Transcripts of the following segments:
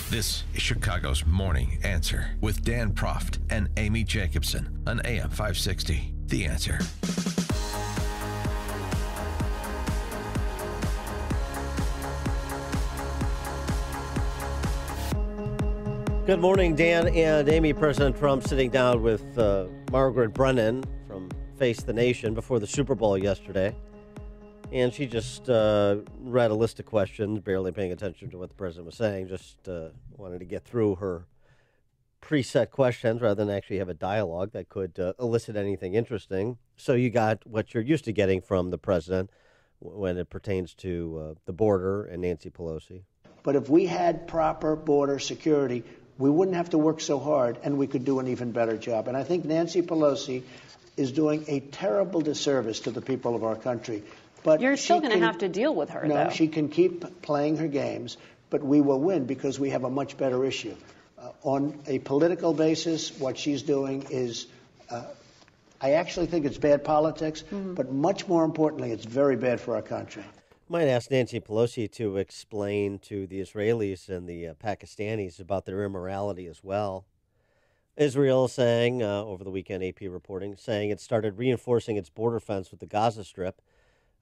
This is Chicago's Morning Answer with Dan Proft and Amy Jacobson on AM 560. The Answer. Good morning, Dan and Amy. President Trump sitting down with Margaret Brennan from Face the Nation before the Super Bowl yesterday. And she just read a list of questions, barely paying attention to what the president was saying, just wanted to get through her preset questions rather than actually have a dialogue that could elicit anything interesting. So you got what you're used to getting from the president when it pertains to the border and Nancy Pelosi. But if we had proper border security, we wouldn't have to work so hard, and we could do an even better job. And I think Nancy Pelosi is doing a terrible disservice to the people of our country. But you're still going to have to deal with her, though. No, she can keep playing her games, but we will win because we have a much better issue. On a political basis, what she's doing is, I actually think it's bad politics, but much more importantly, it's very bad for our country. Might ask Nancy Pelosi to explain to the Israelis and the Pakistanis about their immorality as well. Israel saying, over the weekend, AP reporting, saying it started reinforcing its border fence with the Gaza Strip,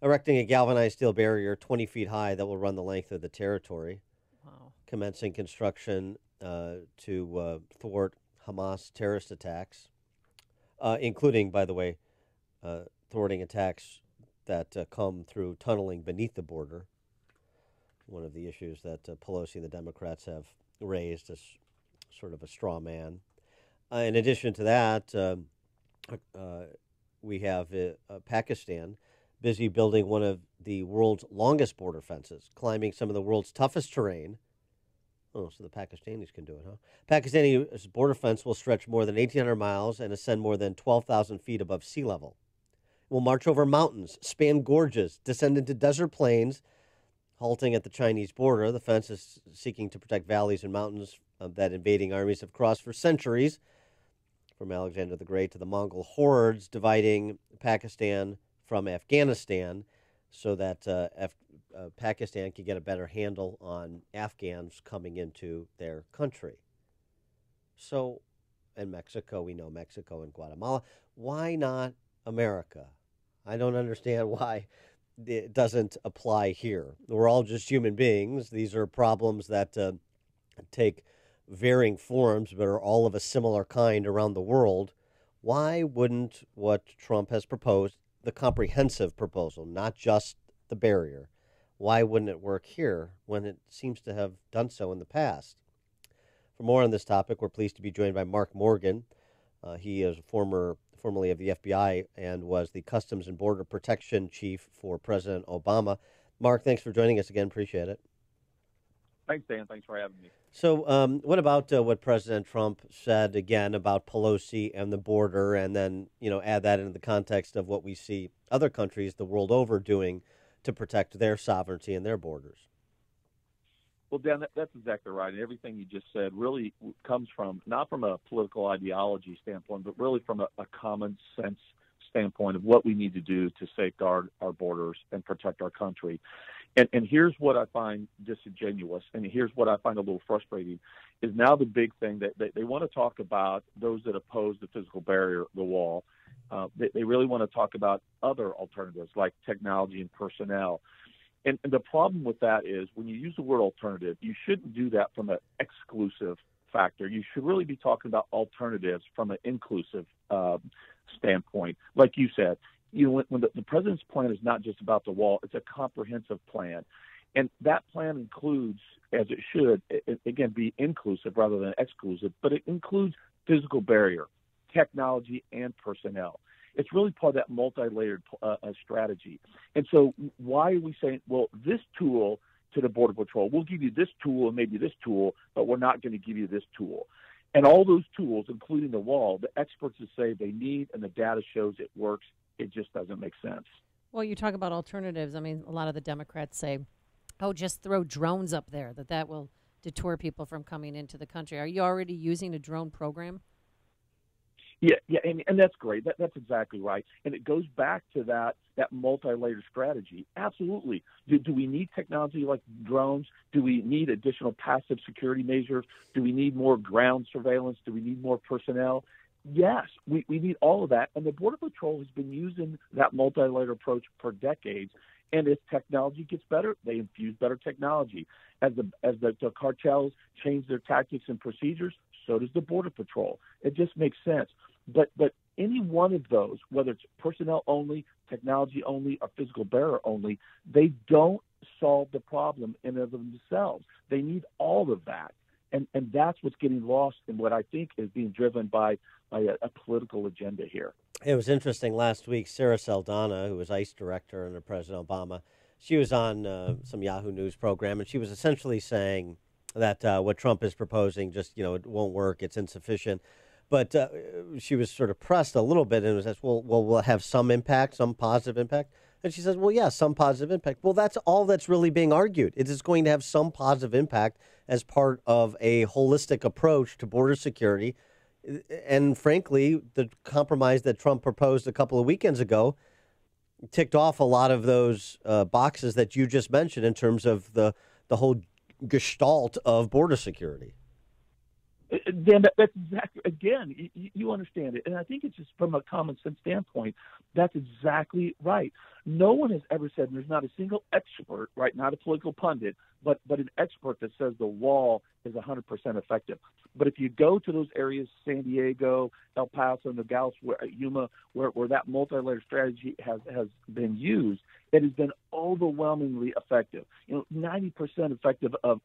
erecting a galvanized steel barrier 20 feet high that will run the length of the territory. Wow. Commencing construction to thwart Hamas terrorist attacks, including, by the way, thwarting attacks that come through tunneling beneath the border, one of the issues that Pelosi and the Democrats have raised as sort of a straw man. In addition to that, we have Pakistan busy building one of the world's longest border fences, climbing some of the world's toughest terrain. Oh, so the Pakistanis can do it, huh? Pakistani border fence will stretch more than 1,800 miles and ascend more than 12,000 feet above sea level. It will march over mountains, span gorges, descend into desert plains, halting at the Chinese border. The fence is seeking to protect valleys and mountains that invading armies have crossed for centuries, from Alexander the Great to the Mongol hordes dividing Pakistan from Afghanistan, so that Pakistan can get a better handle on Afghans coming into their country. So, and Mexico, we know Mexico and Guatemala. Why not America? I don't understand why it doesn't apply here. We're all just human beings. These are problems that take varying forms, but are all of a similar kind around the world. Why wouldn't what Trump has proposed, the comprehensive proposal, not just the barrier, why wouldn't it work here when it seems to have done so in the past? For more on this topic, we're pleased to be joined by Mark Morgan. He is formerly of the FBI and was the Customs and Border Protection Chief for President Obama. Mark, thanks for joining us again. Appreciate it. Thanks, Dan. Thanks for having me. So what about what President Trump said again about Pelosi and the border, and then, add that into the context of what we see other countries the world over doing to protect their sovereignty and their borders? Well, Dan, that's exactly right. And everything you just said really comes from, not from a political ideology standpoint, but really from a common sense standpoint of what we need to do to safeguard our borders and protect our country. And here's what I find disingenuous, and here's what I find a little frustrating, is now the big thing that they want to talk about those that oppose the physical barrier, the wall. They really want to talk about other alternatives like technology and personnel. And the problem with that is when you use the word alternative, you shouldn't do that from an exclusive factor. You should really be talking about alternatives from an inclusive standpoint. Like you said, when the president's plan is not just about the wall, it's a comprehensive plan. And that plan includes, as it should, again, be inclusive rather than exclusive, but it includes physical barrier, technology, and personnel. It's really part of that multi-layered strategy. And so why are we saying, well, this tool to the Border Patrol, we'll give you this tool and maybe this tool, but we're not going to give you this tool. And all those tools, including the wall, the experts will say they need, and the data shows it works. It just doesn't make sense. Well, you talk about alternatives. I mean, a lot of the Democrats say, oh, just throw drones up there, that will deter people from coming into the country. Are you already using a drone program? Yeah, and that's great. That's exactly right. And it goes back to that multi-layered strategy. Absolutely. Do we need technology like drones? Do we need additional passive security measures? Do we need more ground surveillance? Do we need more personnel? Yes, we need all of that. And the Border Patrol has been using that multi-layered approach for decades. And as technology gets better, they infuse better technology. As the cartels change their tactics and procedures, so does the Border Patrol. It just makes sense. But any one of those, whether it's personnel only, technology only, or physical bearer only, they don't solve the problem in and of themselves. They need all of that. And that's what's getting lost in what I think is being driven by a political agenda here. It was interesting last week. Sarah Saldana, who was ICE director under President Obama, she was on some Yahoo News program, and she was essentially saying that what Trump is proposing just, it won't work, it's insufficient. But she was sort of pressed a little bit and was asked, well, will it have some impact, some positive impact? And she says, well, yeah, some positive impact. Well, that's all that's really being argued. It is going to have some positive impact as part of a holistic approach to border security. And frankly, the compromise that Trump proposed a couple of weekends ago ticked off a lot of those boxes that you just mentioned in terms of the whole gestalt of border security. Dan, that's exactly, again, you understand it. And I think it's just from a common sense standpoint, that's exactly right. No one has ever said, and there's not a single expert, right, not a political pundit, but an expert that says the wall is 100% effective. But if you go to those areas, San Diego, El Paso, Nogales, Yuma, where that multi-layered strategy has been used, it has been overwhelmingly effective. 90% effective of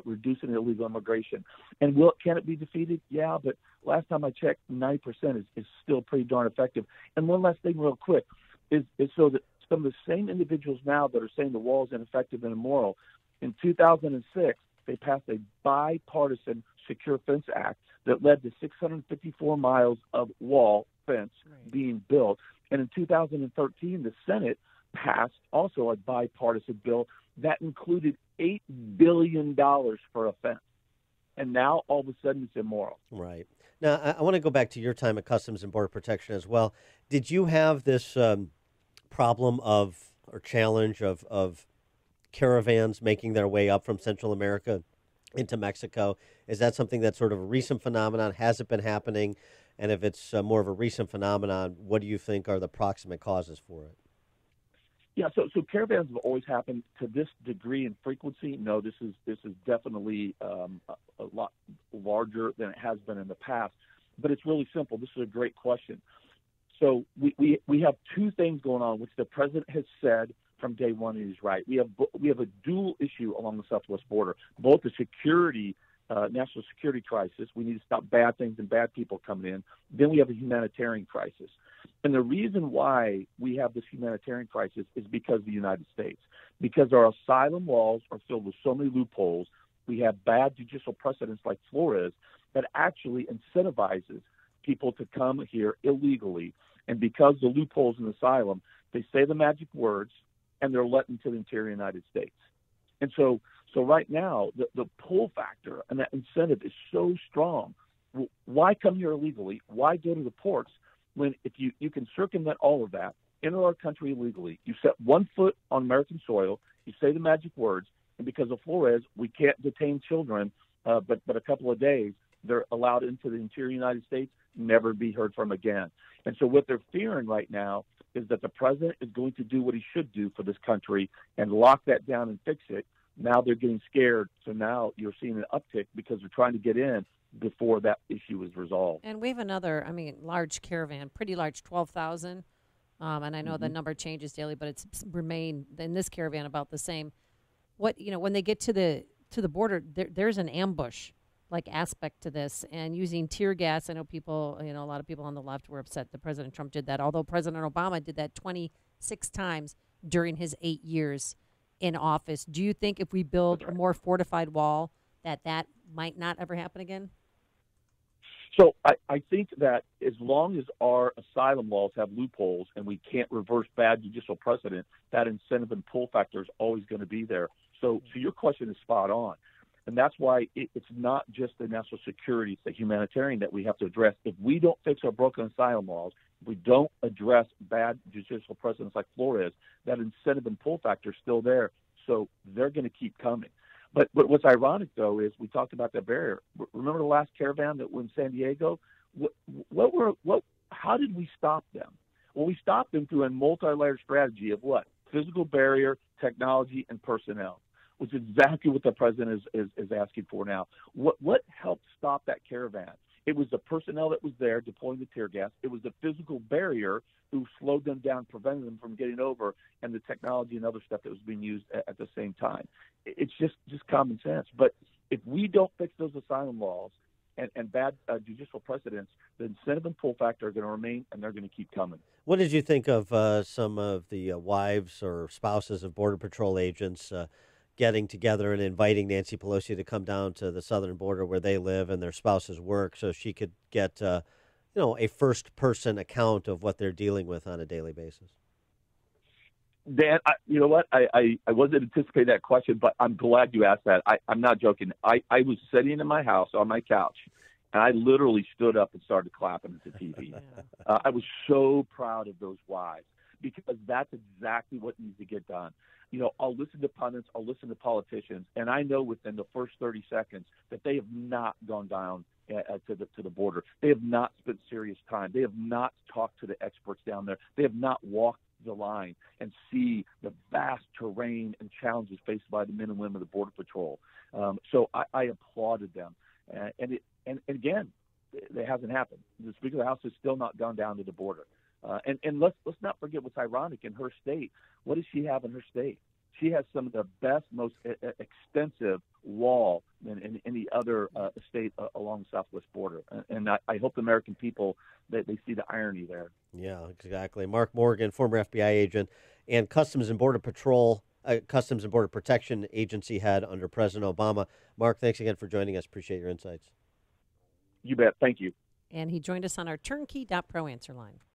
reducing illegal immigration. And can it be defeated? Yeah, but last time I checked, 90% is still pretty darn effective. And one last thing real quick is so that some of the same individuals now that are saying the wall is ineffective and immoral, in 2006, they passed a bipartisan Secure Fence Act that led to 654 miles of wall fence being built. And in 2013, the Senate passed also a bipartisan bill that included $8 billion for a fence. And now all of a sudden it's immoral. Right. Now, I want to go back to your time at Customs and Border Protection as well. Did you have this problem or challenge of caravans making their way up from Central America into Mexico? Is that something that's sort of a recent phenomenon? Has it been happening? And if it's more of a recent phenomenon, what do you think are the proximate causes for it? Yeah, so caravans have always happened to this degree and frequency. No, this is definitely a lot larger than it has been in the past. But it's really simple. This is a great question. So we have two things going on, which the president has said from day one, and he's right. We have a dual issue along the southwest border, both the security, national security crisis. We need to stop bad things and bad people coming in. Then we have a humanitarian crisis. And the reason why we have this humanitarian crisis is because of the United States, because our asylum laws are filled with so many loopholes. We have bad judicial precedents like Flores that actually incentivizes people to come here illegally. And because the loopholes in asylum, they say the magic words and they're let into the interior United States. And so right now, the pull factor and that incentive is so strong. Why come here illegally? Why go to the ports when if you can circumvent all of that, enter our country illegally, you set one foot on American soil, you say the magic words, and because of Flores, we can't detain children, but a couple of days, they're allowed into the interior United States, never be heard from again. And so what they're fearing right now is that the president is going to do what he should do for this country and lock that down and fix it. Now they're getting scared. So now you're seeing an uptick because they're trying to get in before that issue is resolved. And we have another, large caravan, pretty large, 12,000. And I know the number changes daily, but it's remained in this caravan about the same. When they get to the border, there's an ambush aspect to this, and using tear gas. I know people, a lot of people on the left were upset that President Trump did that, although President Obama did that 26 times during his 8 years in office. Do you think if we build a more fortified wall that might not ever happen again? So I think that as long as our asylum laws have loopholes and we can't reverse bad judicial precedent, that incentive and pull factor is always going to be there. So your question is spot on. And that's why it's not just the national security, it's the humanitarian that we have to address. If we don't fix our broken asylum laws, if we don't address bad judicial precedents like Flores, that incentive and pull factor is still there. So they're going to keep coming. But what's ironic, though, is we talked about the barrier. Remember the last caravan that was in San Diego? How did we stop them? Well, we stopped them through a multi-layered strategy of what? Physical barrier, technology, and personnel, which is exactly what the president is asking for now. What helped stop that caravan? It was the personnel that was there deploying the tear gas. It was the physical barrier who slowed them down, prevented them from getting over, and the technology and other stuff that was being used at the same time. It's just common sense. But if we don't fix those asylum laws and bad judicial precedents, the incentive and pull factor are going to remain, and they're going to keep coming. What did you think of some of the wives or spouses of Border Patrol agents getting together and inviting Nancy Pelosi to come down to the southern border where they live and their spouses work so she could get a first-person account of what they're dealing with on a daily basis? Dan, you know what? I wasn't anticipating that question, but I'm glad you asked that. I'm not joking. I was sitting in my house on my couch, and I literally stood up and started clapping at the TV. I was so proud of those wives because that's exactly what needs to get done. I'll listen to pundits, I'll listen to politicians, and I know within the first 30 seconds that they have not gone down to the border. They have not spent serious time. They have not talked to the experts down there. They have not walked the line and see the vast terrain and challenges faced by the men and women of the Border Patrol. So I applauded them. And again, it hasn't happened. The Speaker of the House has still not gone down to the border. And let's not forget what's ironic in her state. What does she have in her state? She has some of the best, most extensive wall than any other state along the southwest border. And I hope the American people that they see the irony there. Yeah, exactly. Mark Morgan, former FBI agent and Customs and Border Protection Agency head under President Obama. Mark, thanks again for joining us. Appreciate your insights. You bet. Thank you. And he joined us on our turnkey.pro answer line.